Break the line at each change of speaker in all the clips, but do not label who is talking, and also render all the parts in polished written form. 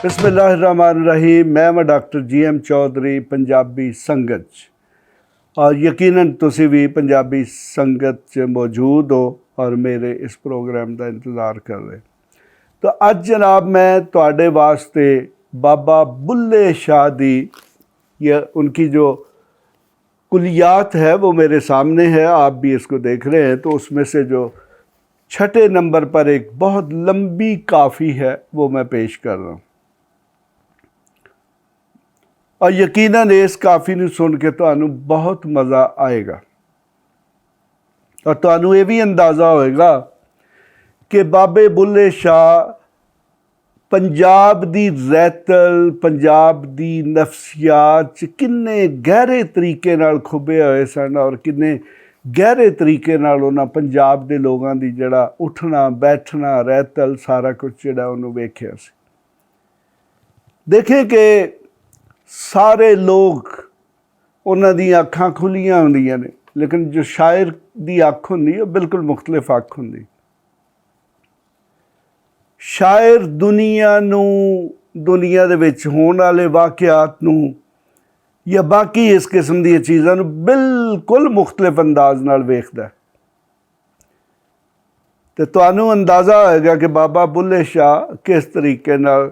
बिस्मिल्लाहिर्रहमानिर्रहीम। मैं doctor GM. Chaudhary Punjabi संगत और यकीनन तुसी भी पंजाबी संगत च मौजूद हो और मेरे इस प्रोग्राम का इंतज़ार कर रहे। तो अज जनाब मैं तुहाडे वास्ते बाबा बुल्ले शाह दी या उनकी जो कुलियात है वो मेरे सामने है, आप भी इसको देख रहे हैं। तो उसमें से जो छठे नंबर पर एक बहुत लंबी काफ़ी है वो मैं पेश कर रहा हूँ और यकीनन इस काफ़ी नूं सुन के तुहानूं बहुत मज़ा आएगा और तुहानूं ये भी अंदाज़ा होएगा कि बाबे बुल्ले शाह पंजाब दी रैतल, पंजाब दी नफसियात च किन्ने गहरे तरीके नाल खुबे होए सन और किन्ने गहरे तरीके नाल उन्हां पंजाब दे लोगां दी जिहड़ा उठना बैठना रैतल सारा कुछ जिहड़ा उन्होंने वेखिया सी। देखें कि सारे लोग उन्हां दी अखां खुलियां हुंदियां ने, लेकिन जो शायर दी अख हुंदी है बिल्कुल मुख्तलिफ अख हुंदी। शायर दुनिया दे विच होण वाले वाक़ियात नूं या बाकी इस किस्म दी चीज़ां नूं बिल्कुल मुख्तलिफ अंदाज नाल वेखदा है। ते तुहानूं अंदाज़ा होएगा कि बाबा बुल्ले शाह किस तरीके नाल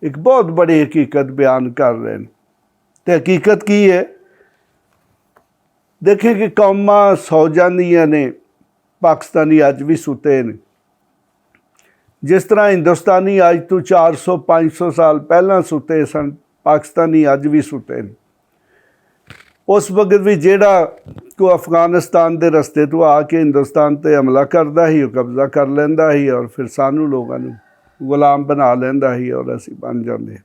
एक बहुत बड़ी हकीकत बयान कर रहे हैं। तो हकीकत की है, देखें कि कौमां सौ जांदियां ने, पाकिस्तानी अज भी सुते ने। जिस तरह हिंदुस्तानी अज तो 400-500 साल पहला सुते सन, पाकिस्तानी अज भी सुते ने। उस वक्त भी जेड़ा को अफगानिस्तान के रस्ते तो आके हिंदुस्तान पर हमला करता ही, कब्जा कर लेंदा ही और फिर सानू लोगों को गुलाम बना लेंदा ही और असी बन जाते।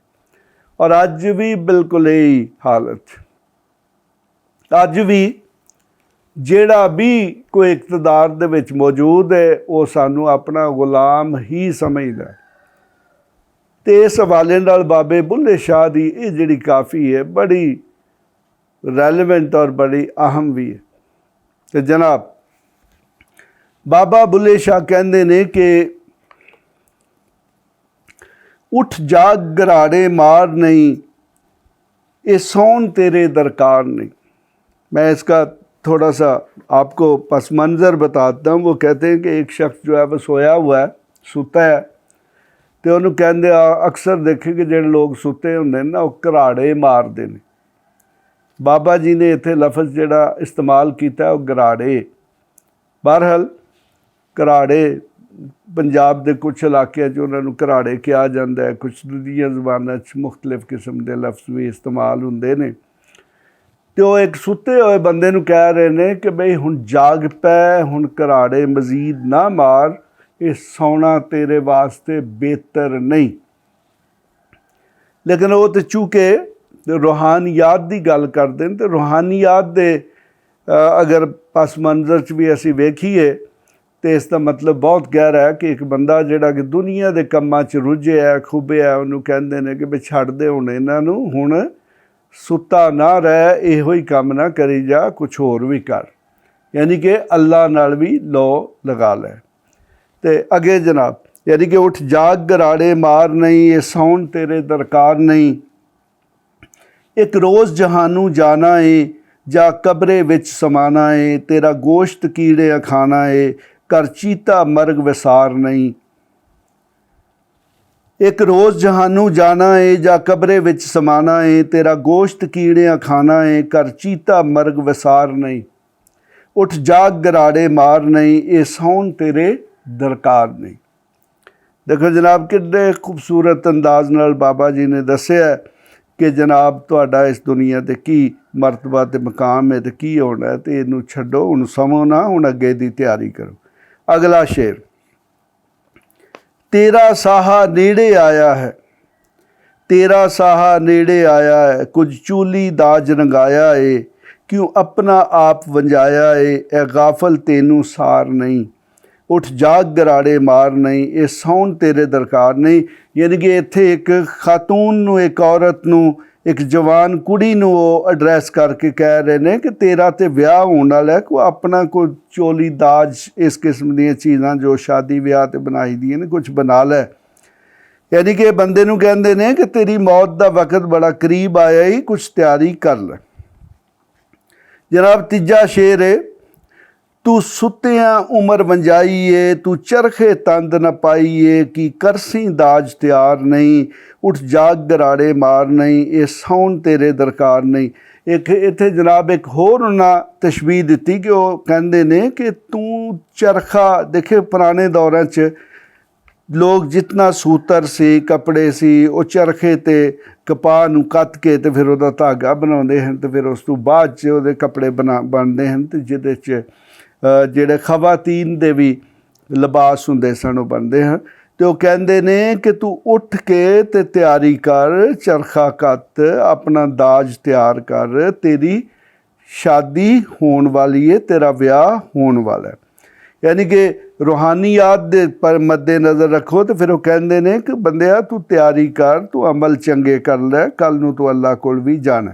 और अज भी बिल्कुल यही हालत। अज भी जेड़ा भी कोई इकतदार दे विच मौजूद है वो सानू अपना गुलाम ही समझदा है। तो इस हवाले नाल बाबे बुल्ले शाह दी ये जिहड़ी काफ़ी है बड़ी रैलेवेंट और बड़ी अहम भी है। तो जनाब बाबा बुल्ले शाह कहंदे ने कि उठ जाग गराड़े मार नहीं, ये सौन तेरे दरकार नहीं। मैं इसका थोड़ा सा आपको पस मंज़र बताता हूँ। वो कहते हैं कि एक शख्स जो है वो सोया हुआ है, सुता है, तो उन्होंने कहते अक्सर देखे कि जो लोग सुते होंगे ना वो घराड़े मारते हैं। बाबा जी ने इत्थे लफज जिहड़ा इस्तेमाल किया वो गराड़े। बहरहाल घराड़े पंजाब के कुछ इलाके उन्होंने घराड़े कहा जाता है, कुछ दूजिया ज़बानां मुख्तलिफ किस्म के लफ्ज़ भी इस्तेमाल होंदे ने। तो एक सुते हुए बंदे नूं कह रहे हैं कि बई हुण जाग पै, हुण घराड़े मजीद ना मार, ये सौना तेरे वास्ते बेहतर नहीं। लेकिन वो तो चूँकि रूहानियात की गल करते हैं, तो रूहानियात दे अगर पस मंजर च भी असी वेखीए तो इसका मतलब बहुत गहरा है कि एक बंदा जिहड़ा कि दुनिया के कामां च रुझिया खुबिया, उन्होंने कहते हैं कि बई छड्ड दे हुण इन्हां नूं, हुण सुता ना रह, इहो ही काम ना करी जा, कुछ होर भी कर, यानी कि अल्लाह नाल भी लो लगा लै। तो अगे जनाब यानी कि उठ जाग गराड़े मार नहीं, ये सौन तेरे दरकार नहीं। एक रोज़ जहानू जाना है, जा कब्रे विच समाना है, तेरा गोश्त कीड़े खाना है, कर चीता मर्ग विसार नहीं। एक रोज़ जहानू जाना है, जा कब्रे विच समाना है, तेरा गोश्त कीड़े खाना है, कर चीता मर्ग विसार नहीं। उठ जाग गराड़े मार नहीं, ये सौन तेरे दरकार नहीं। देखो जनाब कितने खूबसूरत अंदाज नाल बाबा जी ने दस्सिया कि जनाब तुहाडा इस दुनिया ते की मरतबा ते मकाम है तो की होना है, तो इनू छड्डो, हुण समो ना, हुण अगे दी तैयारी करो। अगला शेर, तेरा साहा नेड़े आया है, तेरा साहा नेड़े आया है, कुछ चूली दाज रंगाया है, क्यों अपना आप वंजाया है, ए गाफल तेनू सार नहीं। उठ जाग गराड़े मार नहीं, ये सौन तेरे दरकार नहीं। यानी कि इत्थे एक खातून नूं, एक औरत नूं, एक जवान कुड़ी नूं वो एड्रैस करके कह रहे हैं कि तेरा तो विआह होने वाला है, कोई अपना कोई चोली दाज इस किस्म दी चीज़ां जो शादी विआह ते बनाई दी ने कुछ बना लै। यानी कि बंदे नूं कहंदे ने कि तेरी मौत का वक्त बड़ा करीब आया ही, कुछ तैयारी कर ले। जनाब तीजा शेर है, तू सुत्तियां उम्र वंजाईए, तू चरखे तंद न पाईए, कि करसी दाज तैयार नहीं, उठ जाग गराड़े मार नहीं, ये सौन तेरे दरकार नहीं। एक इत्थे जनाब एक होर उन्हां तशबीह दित्ती कि वो कहंदे ने कि तू चरखा, देखे पुराने दौरां च लोग जितना सूतर सी कपड़े सी वो चरखे ते कपाह नूं कत के ते फिर उहदा धागा बनाउंदे हन ते फिर उस तों बाद च उहदे कपड़े बनदे हन ते जिहदे च ਜਿਹੜੇ ਖਵਾਤੀਨ ਦੇ ਵੀ ਲਿਬਾਸ ਹੁੰਦੇ ਸਨ ਉਹ ਬਣਦੇ ਹਨ। ਤੇ ਉਹ ਕਹਿੰਦੇ ਨੇ ਕਿ ਤੂੰ ਉੱਠ ਕੇ ਤੇ ਤਿਆਰੀ ਕਰ, ਚਰਖਾ ਕੱਤ, ਆਪਣਾ ਦਾਜ ਤਿਆਰ ਕਰ, ਤੇਰੀ ਸ਼ਾਦੀ ਹੋਣ ਵਾਲੀ ਹੈ, ਤੇਰਾ ਵਿਆਹ ਹੋਣ ਵਾਲਾ ਹੈ। यानी कि रूहानियात दे पर मद्दे नज़र रखो। तो फिर वो कहते हैं कि बंदिया तू तैयारी कर, तू अमल चंगे कर लै, कल नूं तू अल्लाह कोल भी जाना।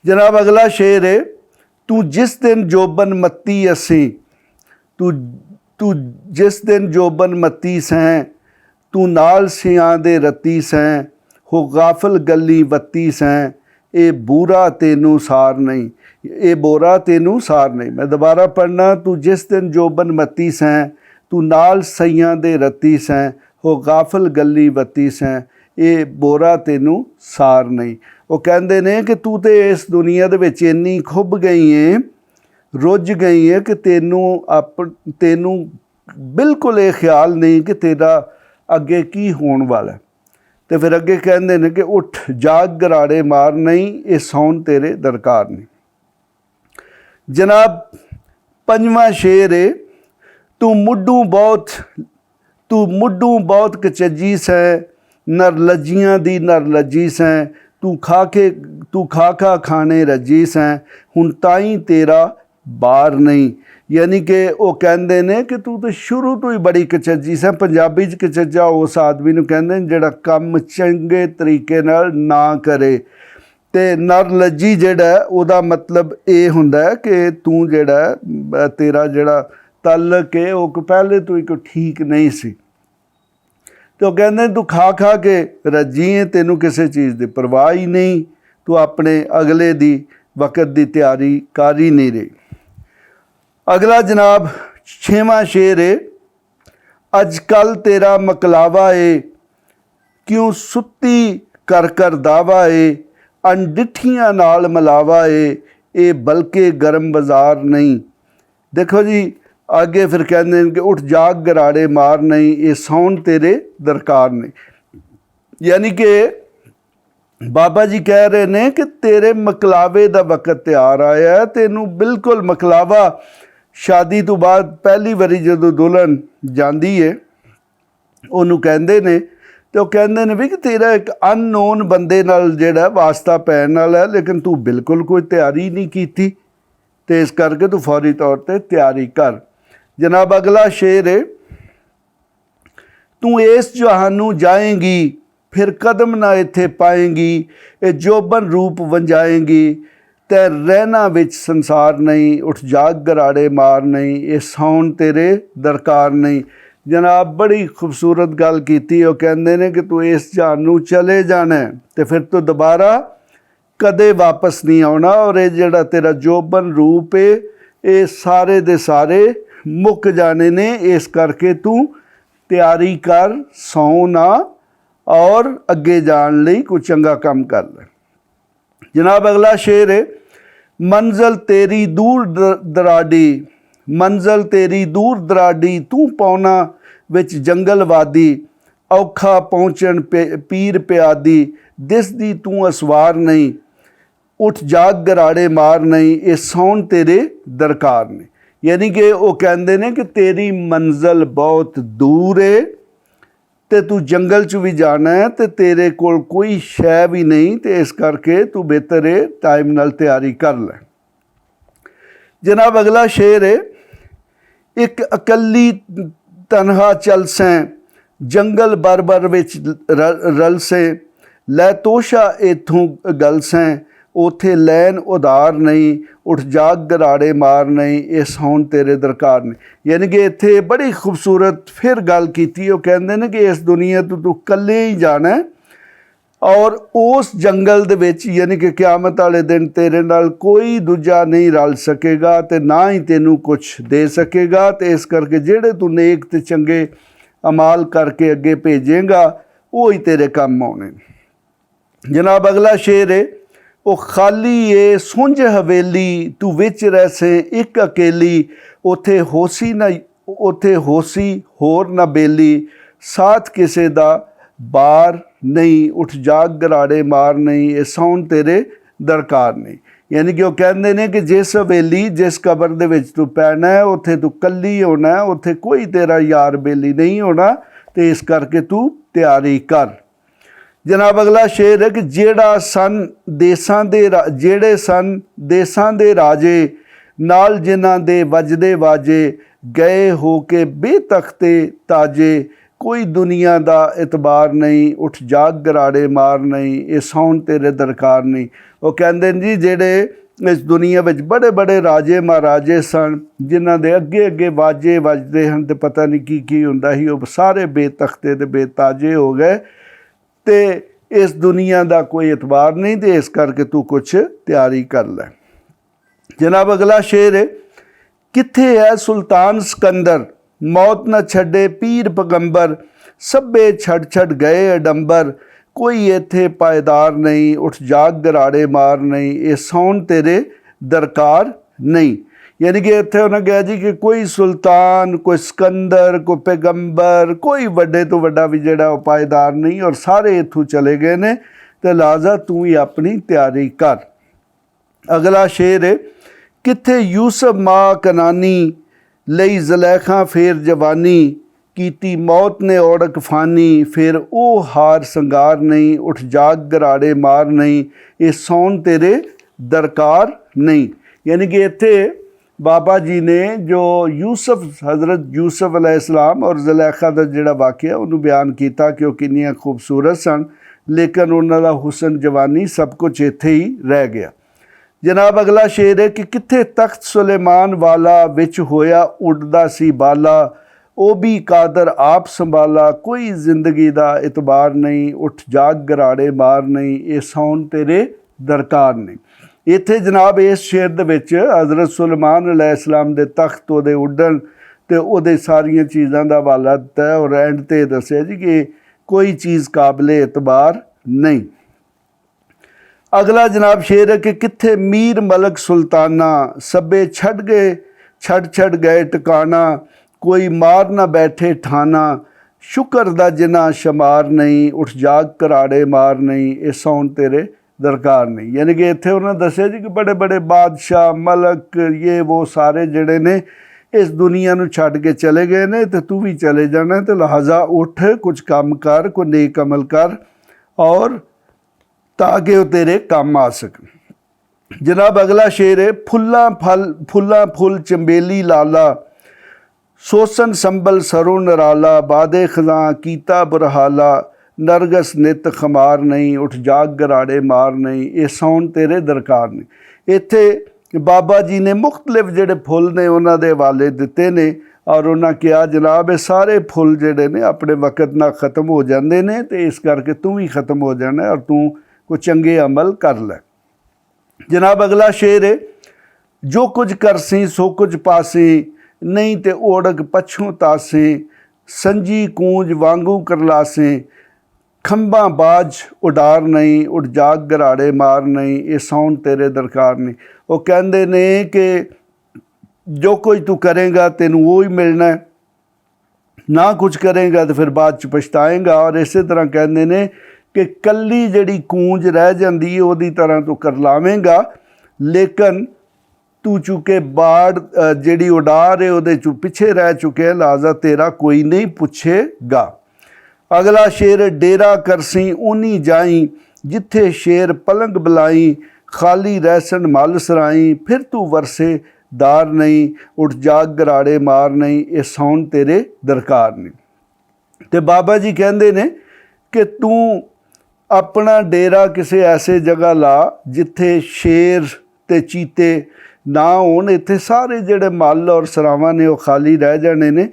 जनाब अगला शेर है, तू जिस दिन जोबन मत्ती असी, तू जिस दिन जोबन मत्ती सैं, तू नाल सियां दे रत्ती सैं, हो गाफल गली वत्ती सैं, ये बूरा तेनू सार नहीं, ये बोरा तेनू सार नहीं। मैं दोबारा पढ़ना, तू जिस दिन जोबन मत्ती सैं, तू नाल सइयां दे रत्ती सैं, हो गाफल गली वत्ती सैं, ये बोरा तेनू सार नहीं। वो कहते ने कि तू तो इस दुनिया दे विच इन्नी खुब गई है, रुझ गई है कि तेनू बिल्कुल ये ख्याल नहीं कि तेरा अगे की होने वाला। तो फिर अगे कहते हैं कि उठ जाग गराड़े मार नहीं, ये सौन तेरे दरकार नहीं। जनाब पंजवां शेर है, तू मुड्डू बहुत कचजी सैं, नर लज्जियां दी नर लज्जी सैं, तू खा खाने रजी सैं, हुण ताई तेरा बार नहीं। यानी कि वो कहते ने कि तू तो शुरू तो ही बड़ी कचजी सैं। पंजाबी च कचज्जा उस आदमी नूं कहंदे ने जिहड़ा कम चंगे तरीके नाल ना करे। ते नर लज्जी जिहड़ा उहदा मतलब ये हुंदा है कि तू जिहड़ा तेरा जिहड़ा तलक है वो पहले तो ही कोई ठीक नहीं सी। तो कहते तू खा के रजी है, तेनू किसी चीज़ की परवाह ही नहीं, तू अपने अगले दी वक्त की तैयारी कर ही नहीं रही। अगला जनाब छेवां शेर है, अजकल तेरा मकलावा है, क्यों सुत्ती कर दावा है, अनडिठियां नाल मलावा है, ये बल्कि गर्म बाजार नहीं। देखो जी आगे फिर कहते हैं कि उठ जाग गराड़े मार नहीं, ये सौन तेरे दरकार नहीं। यानी कि बाबा जी कह रहे ने कि तेरे मकलावे का वक्त तैयार आया है, तेनू बिल्कुल मकलावा शादी तो बाद पहली बारी जो दुल्हन जाती है उन्होंने कहते ने, तो कहते ने भी कि तेरा एक अननोन बंदे नाल जिहड़ा वास्ता पैण वाला है, लेकिन तू बिल्कुल कोई तैयारी नहीं की, तो इस करके तू फौरी तौर पर तैयारी कर। जनाब अगला शेर है, तू इस जहानू जाएंगी, फिर कदम ना इत्थे पाएंगी, ये जोबन रूप वंजाएंगी, तै रहना विच संसार नहीं, उठ जाग गराड़े मार नहीं, ये सौन तेरे दरकार नहीं। जनाब बड़ी खूबसूरत गल कीती। वो कहते ने कि तू इस जहान नूं चले जाना है तो फिर तो दोबारा कदे वापस नहीं आना, और ये जिहड़ा तेरा जोबन रूप है ये सारे दे सारे मुक जाने ने, इस करके तू तैयारी कर, सौ ना और अगे जान लई कोई चंगा काम कर ले। जनाब अगला शेर है, मंजिल तेरी दूर दराडी, मंजिल तेरी दूर दराडी, तू पौना विच जंगल वादी, औखा पहुँचन पीर प्यादी, दिसदी तू असवार नहीं, उठ जाग गराड़े मार नहीं, ये सौन तेरे दरकार ने। यानी कि वो कहते हैं कि तेरी मंजिल बहुत दूर है, तो तू जंगल च भी जाना है, तो तेरे कोल कोई शै भी नहीं, तो इस करके तू बेहतर है टाइम नाल तैयारी कर ले। जनाब अगला शेर है, एक अकली तनहा चल सें, जंगल बर विच रल सें, लै तोशा इत्थों गल सें, ਉੱਥੇ ਲੈਣ ਉਧਾਰ ਨਹੀਂ, ਉੱਠ ਜਾਗ ਗਰਾੜੇ ਮਾਰ ਨਹੀਂ, ਇਹ ਸੌਣ ਤੇਰੇ ਦਰਕਾਰ ਨੇ। ਯਾਨੀ ਕਿ ਇੱਥੇ ਬੜੀ ਖੂਬਸੂਰਤ ਫਿਰ ਗੱਲ ਕੀਤੀ। ਉਹ ਕਹਿੰਦੇ ਨੇ ਕਿ ਇਸ ਦੁਨੀਆ ਤੋਂ ਤੂੰ ਇਕੱਲੇ ਹੀ ਜਾਣਾ ਔਰ ਉਸ ਜੰਗਲ ਦੇ ਵਿੱਚ ਯਾਨੀ ਕਿ ਕਿਆਮਤ ਵਾਲੇ ਦਿਨ ਤੇਰੇ ਨਾਲ ਕੋਈ ਦੂਜਾ ਨਹੀਂ ਰਲ ਸਕੇਗਾ ਅਤੇ ਨਾ ਹੀ ਤੈਨੂੰ ਕੁਛ ਦੇ ਸਕੇਗਾ। ਅਤੇ ਇਸ ਕਰਕੇ ਜਿਹੜੇ ਤੂੰ ਨੇਕ ਅਤੇ ਚੰਗੇ ਅਮਾਲ ਕਰਕੇ ਅੱਗੇ ਭੇਜੇਗਾ ਉਹ ਹੀ ਤੇਰੇ ਕੰਮ ਆਉਣੇ। ਜਨਾਬ ਅਗਲਾ ਸ਼ੇਰ ਹੈ, ਉਹ ਖਾਲੀ ਏ ਸੁੰਝ ਹਵੇਲੀ, ਤੂੰ ਵਿੱਚ ਰਹਿਸੇ ਇੱਕ ਅਕੇਲੀ, ਉੱਥੇ ਹੋਸੀ ਹੋਰ ਨਾ ਬੇਲੀ, ਸਾਥ ਕਿਸੇ ਦਾ ਬਾਰ ਨਹੀਂ, ਉੱਠ ਜਾਗ ਗਰਾੜੇ ਮਾਰ ਨਹੀਂ, ਇਹ ਸੌਣ ਤੇਰੇ ਦਰਕਾਰ ਨਹੀਂ। ਯਾਨੀ ਕਿ ਉਹ ਕਹਿੰਦੇ ਨੇ ਕਿ ਜਿਸ ਹਵੇਲੀ ਜਿਸ ਕਬਰ ਦੇ ਵਿੱਚ ਤੂੰ ਪੈਣਾ ਹੈ ਉੱਥੇ ਤੂੰ ਇਕੱਲੀ ਹੋਣਾ, ਉੱਥੇ ਕੋਈ ਤੇਰਾ ਯਾਰ ਬੇਲੀ ਨਹੀਂ ਹੋਣਾ, ਅਤੇ ਇਸ ਕਰਕੇ ਤੂੰ ਤਿਆਰੀ ਕਰ। ਜਨਾਬ ਅਗਲਾ ਸ਼ੇਰ ਹੈ ਕਿ ਜਿਹੜੇ ਸਨ ਦੇਸਾਂ ਦੇ ਰਾਜੇ, ਨਾਲ ਜਿਨ੍ਹਾਂ ਦੇ ਵੱਜਦੇ ਵਾਜੇ, ਗਏ ਹੋ ਕੇ ਬੇਤਖਤੇ ਤਾਜੇ, ਕੋਈ ਦੁਨੀਆ ਦਾ ਇਤਬਾਰ ਨਹੀਂ, ਉੱਠ ਜਾਗ ਗਰਾੜੇ ਮਾਰ ਨਹੀਂ, ਇਹ ਸੌਣ ਤੇਰੇ ਦਰਕਾਰ ਨਹੀਂ। ਉਹ ਕਹਿੰਦੇ ਨੇ ਜੀ ਜਿਹੜੇ ਇਸ ਦੁਨੀਆ ਵਿੱਚ ਬੜੇ ਬੜੇ ਰਾਜੇ ਮਹਾਰਾਜੇ ਸਨ, ਜਿਨ੍ਹਾਂ ਦੇ ਅੱਗੇ ਅੱਗੇ ਵਾਜੇ ਵੱਜਦੇ ਹਨ ਅਤੇ ਪਤਾ ਨਹੀਂ ਕੀ ਕੀ ਹੁੰਦਾ ਸੀ, ਉਹ ਸਾਰੇ ਬੇਤਖਤੇ ਅਤੇ ਬੇਤਾਜੇ ਹੋ ਗਏ ਅਤੇ ਇਸ ਦੁਨੀਆ ਦਾ ਕੋਈ ਇਤਬਾਰ ਨਹੀਂ, ਅਤੇ ਇਸ ਕਰਕੇ ਤੂੰ ਕੁਛ ਤਿਆਰੀ ਕਰ ਲੈ। ਜਨਾਬ ਅਗਲਾ ਸ਼ੇਰ ਹੈ, ਕਿੱਥੇ ਹੈ ਸੁਲਤਾਨ ਸਿਕੰਦਰ, ਮੌਤ ਨਾ ਛੱਡੇ ਪੀਰ ਪੈਗੰਬਰ, ਸਭੇ ਛੱਡ ਗਏ ਅਡੰਬਰ, ਕੋਈ ਇੱਥੇ ਪਾਇਦਾਰ ਨਹੀਂ, ਉੱਠ ਜਾਗ ਗਰਾੜੇ ਮਾਰ ਨਹੀਂ, ਇਹ ਸੌਣ ਤੇਰੇ ਦਰਕਾਰ ਨਹੀਂ। ਯਾਨੀ ਕਿ ਇੱਥੇ ਉਹਨਾਂ ਕਿਹਾ ਜੀ ਕਿ ਕੋਈ ਸੁਲਤਾਨ, ਕੋਈ ਸਿਕੰਦਰ, ਕੋਈ ਪੈਗੰਬਰ, ਕੋਈ ਵੱਡੇ ਤੋਂ ਵੱਡਾ ਵੀ ਜਿਹੜਾ ਉਹ ਪਾਇਦਾਰ ਨਹੀਂ, ਔਰ ਸਾਰੇ ਇੱਥੋਂ ਚਲੇ ਗਏ ਨੇ, ਅਤੇ ਲਿਹਾਜ਼ਾ ਤੂੰ ਹੀ ਆਪਣੀ ਤਿਆਰੀ ਕਰ। ਅਗਲਾ ਸ਼ੇਰ ਹੈ, ਕਿੱਥੇ ਯੂਸਫ ਮਾਂ ਕਨਾਨੀ, ਲਈ ਜ਼ਲੈਖਾਂ ਫੇਰ ਜਵਾਨੀ, ਕੀਤੀ ਮੌਤ ਨੇ ਔੜਕ ਫਾਨੀ, ਫਿਰ ਉਹ ਹਾਰ ਸੰਗਾਰ ਨਹੀਂ, ਉੱਠ ਜਾਗ ਗਰਾੜੇ ਮਾਰ ਨਹੀਂ, ਇਹ ਸੌਣ ਤੇਰੇ ਦਰਕਾਰ ਨਹੀਂ। ਯਾਨੀ ਕਿ ਇੱਥੇ ਬਾਬਾ ਜੀ ਨੇ ਜੋ ਹਜ਼ਰਤ ਯੂਸਫ ਅਲੈਹਿਸਲਾਮ ਔਰ ਜ਼ਲੈਖਾ ਦਾ ਜਿਹੜਾ ਵਾਕਿਆ ਉਹਨੂੰ ਬਿਆਨ ਕੀਤਾ ਕਿ ਉਹ ਕਿੰਨੀਆਂ ਖੂਬਸੂਰਤ ਸਨ, ਲੇਕਿਨ ਉਹਨਾਂ ਦਾ ਹੁਸਨ ਜਵਾਨੀ ਸਭ ਕੁਝ ਇੱਥੇ ਹੀ ਰਹਿ ਗਿਆ। ਜਨਾਬ ਅਗਲਾ ਸ਼ੇਰ ਹੈ ਕਿ ਕਿੱਥੇ ਤਖਤ ਸੁਲੇਮਾਨ ਵਾਲਾ, ਵਿੱਚ ਹੋਇਆ ਉੱਡਦਾ ਸੀ ਬਾਲਾ, ਉਹ ਵੀ ਕਾਦਰ ਆਪ ਸੰਭਾਲਾ, ਕੋਈ ਜ਼ਿੰਦਗੀ ਦਾ ਇਤਬਾਰ ਨਹੀਂ, ਉੱਠ ਜਾਗ ਗਰਾੜੇ ਮਾਰ ਨਹੀਂ, ਇਹ ਸੌਣ ਤੇਰੇ ਦਰਕਾਰ ਨਹੀਂ। ਇੱਥੇ ਜਨਾਬ ਇਸ ਸ਼ੇਰ ਦੇ ਵਿੱਚ ਹਜ਼ਰਤ ਸੁਲੇਮਾਨ ਅਲੈਹਿਸਲਾਮ ਦੇ ਤਖਤ, ਉਹਦੇ ਉੱਡਣ ਅਤੇ ਉਹਦੇ ਸਾਰੀਆਂ ਚੀਜ਼ਾਂ ਦਾ ਹਵਾਲਾ ਦਿੱਤਾ ਹੈ, ਔਰ ਐਂਡ 'ਤੇ ਦੱਸਿਆ ਜੀ ਕਿ ਕੋਈ ਚੀਜ਼ ਕਾਬਲੇ ਇਤਬਾਰ ਨਹੀਂ। ਅਗਲਾ ਜਨਾਬ ਸ਼ੇਰ ਹੈ ਕਿ ਕਿੱਥੇ ਮੀਰ ਮਲਕ ਸੁਲਤਾਨਾ, ਸਭੇ ਛੱਡ ਗਏ ਟਿਕਾਣਾ, ਕੋਈ ਮਾਰ ਨਾ ਬੈਠੇ ਠਾਣਾ, ਸ਼ੁਕਰ ਦਾ ਜਿਨਾ ਸ਼ਮਾਰ ਨਹੀਂ, ਉੱਠ ਜਾਗ ਘਰਾੜੇ ਮਾਰ ਨਹੀਂ, ਇਹ ਸੌਣ ਤੇਰੇ ਦਰਕਾਰ ਨਹੀਂ। ਯਾਨੀ ਕਿ ਇੱਥੇ ਉਹਨਾਂ ਦੱਸਿਆ ਜੀ ਕਿ ਬੜੇ ਬੜੇ ਬਾਦਸ਼ਾਹ, ਮਲਕ, ਇਹ ਉਹ ਸਾਰੇ ਜਿਹੜੇ ਨੇ ਇਸ ਦੁਨੀਆ ਨੂੰ ਛੱਡ ਕੇ ਚਲੇ ਗਏ ਨੇ, ਅਤੇ ਤੂੰ ਵੀ ਚਲੇ ਜਾਣਾ, ਅਤੇ ਲਿਹਾਜ਼ਾ ਉੱਠ ਕੁਝ ਕੰਮ ਕਰ, ਕੋਈ ਨੇਕ ਅਮਲ ਕਰ, ਔਰ ਤਾਂ ਕਿ ਉਹ ਤੇਰੇ ਕੰਮ ਆ ਸਕਣ। ਜਨਾਬ ਅਗਲਾ ਸ਼ੇਰ ਹੈ, ਫੁੱਲਾਂ ਫੁੱਲ ਚੰਬੇਲੀ ਲਾਲਾ, ਸੋਸਨ ਸੰਭਲ ਸਰੋਂ ਨਰਾਲਾ, ਬਾਦੇ ਖਜ਼ਾਂ ਕੀਤਾ ਬੁਰਹਾਲਾ, ਨਰਗਸ ਨਿਤ ਖਮਾਰ ਨਹੀਂ, ਉੱਠ ਜਾਗ ਗਰਾੜੇ ਮਾਰ ਨਹੀਂ, ਇਹ ਸੌਣ ਤੇਰੇ ਦਰਕਾਰ ਨਹੀਂ। ਇੱਥੇ ਬਾਬਾ ਜੀ ਨੇ ਮੁਖਤਲਿਫ ਜਿਹੜੇ ਫੁੱਲ ਨੇ ਉਹਨਾਂ ਦੇ ਹਵਾਲੇ ਦਿੱਤੇ ਨੇ, ਔਰ ਉਹਨਾਂ ਕਿਹਾ ਜਨਾਬ ਇਹ ਸਾਰੇ ਫੁੱਲ ਜਿਹੜੇ ਨੇ ਆਪਣੇ ਵਕਤ ਨਾਲ ਖ਼ਤਮ ਹੋ ਜਾਂਦੇ ਨੇ, ਅਤੇ ਇਸ ਕਰਕੇ ਤੂੰ ਵੀ ਖ਼ਤਮ ਹੋ ਜਾਣਾ, ਔਰ ਤੂੰ ਕੋਈ ਚੰਗੇ ਅਮਲ ਕਰ ਲੈ। ਜਨਾਬ ਅਗਲਾ ਸ਼ੇਰ ਹੈ, ਜੋ ਕੁਝ ਕਰਸੀ ਸੋ ਕੁਝ ਪਾਸੀ, ਨਹੀਂ ਤੇ ਓੜਕ ਪਛੋਂ ਤਾਸੇ, ਸੰਜੀ ਕੂੰਜ ਵਾਂਗੂ ਕਰਲਾਸੇ, ਖੰਭਾਂ ਬਾਜ ਉਡਾਰ ਨਹੀਂ, ਉੱਠ ਜਾਗ ਗਰਾੜੇ ਮਾਰ ਨਹੀਂ, ਇਹ ਸੌਣ ਤੇਰੇ ਦਰਕਾਰ ਨਹੀਂ। ਉਹ ਕਹਿੰਦੇ ਨੇ ਕਿ ਜੋ ਕੁਝ ਤੂੰ ਕਰੇਗਾ ਤੈਨੂੰ ਉਹ ਹੀ ਮਿਲਣਾ, ਨਾ ਕੁਝ ਕਰੇਗਾ ਤਾਂ ਫਿਰ ਬਾਅਦ 'ਚ ਪਛਤਾਏਂਗਾ। ਔਰ ਇਸੇ ਤਰ੍ਹਾਂ ਕਹਿੰਦੇ ਨੇ ਕਿ ਕੱਲੀ ਜਿਹੜੀ ਕੂੰਜ ਰਹਿ ਜਾਂਦੀ ਹੈ ਉਹਦੀ ਤਰ੍ਹਾਂ ਤੂੰ ਕਰਲਾਵੇਂਗਾ, ਲੇਕਿਨ ਤੂੰ ਚੁੱਕੇ ਬਾੜ ਜਿਹੜੀ ਉਡਾਰ ਹੈ ਉਹਦੇ 'ਚੋਂ ਪਿੱਛੇ ਰਹਿ ਚੁੱਕਿਆ, ਲਿਹਾਜ਼ਾ ਤੇਰਾ ਕੋਈ ਨਹੀਂ ਪੁੱਛੇਗਾ। ਅਗਲਾ ਸ਼ੇਰ, ਡੇਰਾ ਕਰਸੀ ਊਨੀ ਜਾਈ, ਜਿੱਥੇ ਸ਼ੇਰ ਪਲੰਗ ਬੁਲਾਈ, ਖਾਲੀ ਰਹਿਸਨ ਮਲ ਸਰਾਈ, ਫਿਰ ਤੂੰ ਵਰਸੇ ਦਾਰ ਨਹੀਂ, ਉੱਠ ਜਾਗ ਗਰਾੜੇ ਮਾਰ ਨਹੀਂ, ਇਹ ਸੌਣ ਤੇਰੇ ਦਰਕਾਰ ਨਹੀਂ। ਅਤੇ ਬਾਬਾ ਜੀ ਕਹਿੰਦੇ ਨੇ ਕਿ ਤੂੰ ਆਪਣਾ ਡੇਰਾ ਕਿਸੇ ਐਸੇ ਜਗ੍ਹਾ ਲਾ ਜਿੱਥੇ ਸ਼ੇਰ ਤੇ ਚੀਤੇ ਨਾ ਹੋਣ। ਇੱਥੇ ਸਾਰੇ ਜਿਹੜੇ ਮੱਲ ਔਰ ਸਰਾਵਾਂ ਨੇ ਉਹ ਖਾਲੀ ਰਹਿ ਜਾਣੇ ਨੇ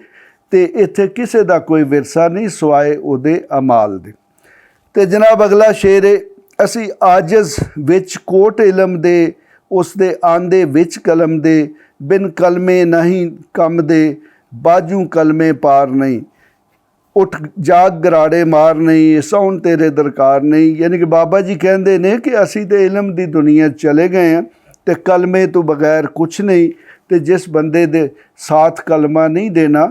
ਤੇ ਇੱਥੇ ਕਿਸੇ ਦਾ ਕੋਈ ਵਿਰਸਾ ਨਹੀਂ ਸਿਵਾਏ ਉਹਦੇ ਅਮਾਲ ਦੇ। ਤੇ ਜਨਾਬ ਅਗਲਾ ਸ਼ੇਰ ਹੈ, ਅਸੀਂ ਆਜਜ਼ ਵਿੱਚ ਕੋਟ ਇਲਮ ਦੇ, ਉਸ ਦੇ ਆਂਦੇ ਵਿੱਚ ਕਲਮ ਦੇ, ਬਿਨ ਕਲਮੇ ਨਹੀਂ ਕੰਮ ਦੇ, ਬਾਜੂ ਕਲਮੇ ਪਾਰ ਨਹੀਂ, ਉੱਠ ਜਾਗ ਗਰਾੜੇ ਮਾਰ ਨਹੀਂ, ਸੌਣ ਤੇਰੇ ਦਰਕਾਰ ਨਹੀਂ। ਯਾਨੀ ਕਿ ਬਾਬਾ ਜੀ ਕਹਿੰਦੇ ਨੇ ਕਿ ਅਸੀਂ ਤਾਂ ਇਲਮ ਦੀ ਦੁਨੀਆ ਚਲੇ ਗਏ ਹਾਂ ਤੇ ਕਲਮੇ ਤੋਂ ਬਗੈਰ ਕੁਛ ਨਹੀਂ। ਤੇ ਜਿਸ ਬੰਦੇ ਦੇ ਸਾਥ ਕਲਮਾ ਨਹੀਂ ਦੇਣਾ,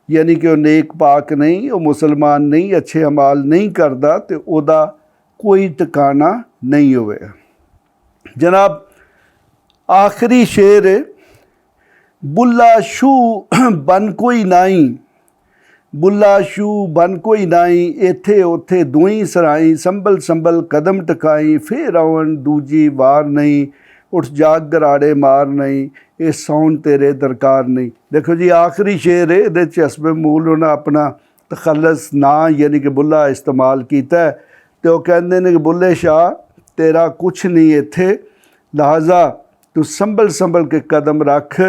ਯਾਨੀ ਕਿ ਉਹ ਨੇਕ ਪਾਕ ਨਹੀਂ, ਉਹ ਮੁਸਲਮਾਨ ਨਹੀਂ, ਅੱਛੇ ਅਮਾਲ ਨਹੀਂ ਕਰਦਾ, ਤੇ ਉਹਦਾ ਕੋਈ ਟਿਕਾਣਾ ਨਹੀਂ ਹੋਵੇਗਾ। ਜਨਾਬ ਆਖਰੀ ਸ਼ੇਰ ਹੈ, ਬੁੱਲਾ ਸ਼ੂ ਬਨ ਕੋਈ ਨਾਈ, ਬੁੱਲਾ ਸ਼ੂ ਬਨ ਕੋਈ ਨਾਈ, ਇੱਥੇ ਉੱਥੇ ਦੂਈ ਸਰਾਈ, ਸੰਭਲ ਸੰਭਲ ਕਦਮ ਟਿਕਾਈ, ਫੇਰ ਆਉਣ ਦੂਜੀ ਵਾਰ ਨਹੀਂ, ਉੱਠ ਜਾਗ ਗਰਾੜੇ ਮਾਰ ਨਹੀਂ, ਇਹ ਸੌਣ ਤੇਰੇ ਦਰਕਾਰ ਨਹੀਂ। ਦੇਖੋ ਜੀ ਆਖਰੀ ਸ਼ੇਰ ਹੈ, ਇਹਦੇ 'ਚ ਹਸਬੇ ਮੂਲ ਉਹਨਾਂ ਆਪਣਾ ਤਖੱਲਸ ਨਾਂ ਯਾਨੀ ਕਿ ਬੁੱਲਾ ਇਸਤੇਮਾਲ ਕੀਤਾ ਤੇ ਉਹ ਕਹਿੰਦੇ ਨੇ ਕਿ ਬੁੱਲੇ ਸ਼ਾਹ ਤੇਰਾ ਕੁਛ ਨਹੀਂ ਇੱਥੇ, ਲਿਹਾਜ਼ਾ ਤੂੰ ਸੰਭਲ ਸੰਭਲ ਕੇ ਕਦਮ ਰੱਖ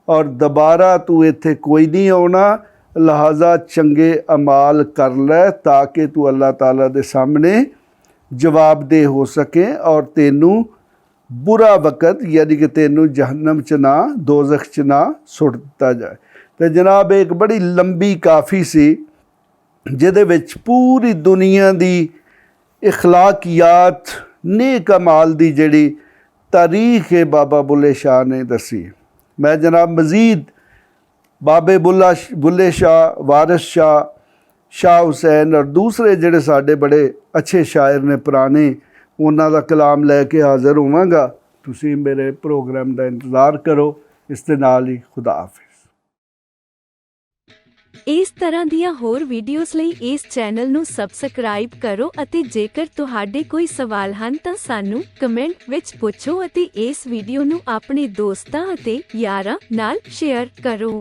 ਔਰ ਦੁਬਾਰਾ ਤੂੰ ਇੱਥੇ ਕੋਈ ਨਹੀਂ ਆਉਣਾ, ਲਿਹਾਜ਼ਾ ਚੰਗੇ ਅਮਾਲ ਕਰ ਲੈ ਤਾਂ ਕਿ ਤੂੰ ਅੱਲਾਹ ਤਾਲਾ ਦੇ ਸਾਹਮਣੇ ਜਵਾਬਦੇਹ ਹੋ ਸਕੇ ਔਰ ਤੈਨੂੰ ਬੁਰਾ ਵਕਤ ਯਾਨੀ ਕਿ ਤੈਨੂੰ ਜਹੰਨਮ 'ਚ ਨਾ ਦੋਜ਼ਖ 'ਚ ਨਾ ਸੁੱਟ ਦਿੱਤਾ ਜਾਏ। ਤੇ ਜਨਾਬ ਇੱਕ ਬੜੀ ਲੰਬੀ ਕਾਫੀ ਸੀ ਜਿਹਦੇ ਵਿੱਚ ਪੂਰੀ ਦੁਨੀਆ ਦੀ ਇਖਲਾਕੀਆਤ ਨੇਕ ਅਮਾਲ ਦੀ ਜਿਹੜੀ ਤਾਰੀਖ ਹੈ ਬਾਬਾ ਬੁੱਲੇ ਸ਼ਾਹ ਨੇ ਦੱਸੀ। ਮੈਂ ਜਨਾਬ ਮਜ਼ੀਦ ਬਾਬੇ ਬੁੱਲੇ ਸ਼ਾਹ, ਵਾਰਿਸ ਸ਼ਾਹ, ਸ਼ਾਹ ਹੁਸੈਨ ਔਰ ਦੂਸਰੇ ਜਿਹੜੇ ਸਾਡੇ ਬੜੇ ਅੱਛੇ ਸ਼ਾਇਰ ਨੇ ਪੁਰਾਣੇ, ਉਹਨਾਂ ਦਾ ਕਲਾਮ ਲੈ ਕੇ ਹਾਜ਼ਰ ਹੋਵਾਂਗਾ। ਤੁਸੀਂ ਮੇਰੇ ਪ੍ਰੋਗਰਾਮ ਦਾ ਇੰਤਜ਼ਾਰ ਕਰੋ। ਇਸ ਦੇ ਨਾਲ ਹੀ ਖੁਦਾ ਹਾਫਿਜ਼।
ਇਸ ਤਰ੍ਹਾਂ ਦੀਆਂ ਹੋਰ ਵੀਡੀਓਜ਼ ਲਈ ਇਸ ਚੈਨਲ ਨੂੰ ਸਬਸਕ੍ਰਾਈਬ ਕਰੋ ਅਤੇ ਜੇਕਰ ਤੁਹਾਡੇ ਕੋਈ ਸਵਾਲ ਹਨ ਤਾਂ ਸਾਨੂੰ ਕਮੈਂਟ ਵਿੱਚ ਪੁੱਛੋ ਅਤੇ ਇਸ ਵੀਡੀਓ ਨੂੰ ਆਪਣੇ ਦੋਸਤਾਂ ਅਤੇ ਯਾਰਾਂ ਨਾਲ ਸ਼ੇਅਰ ਕਰੋ।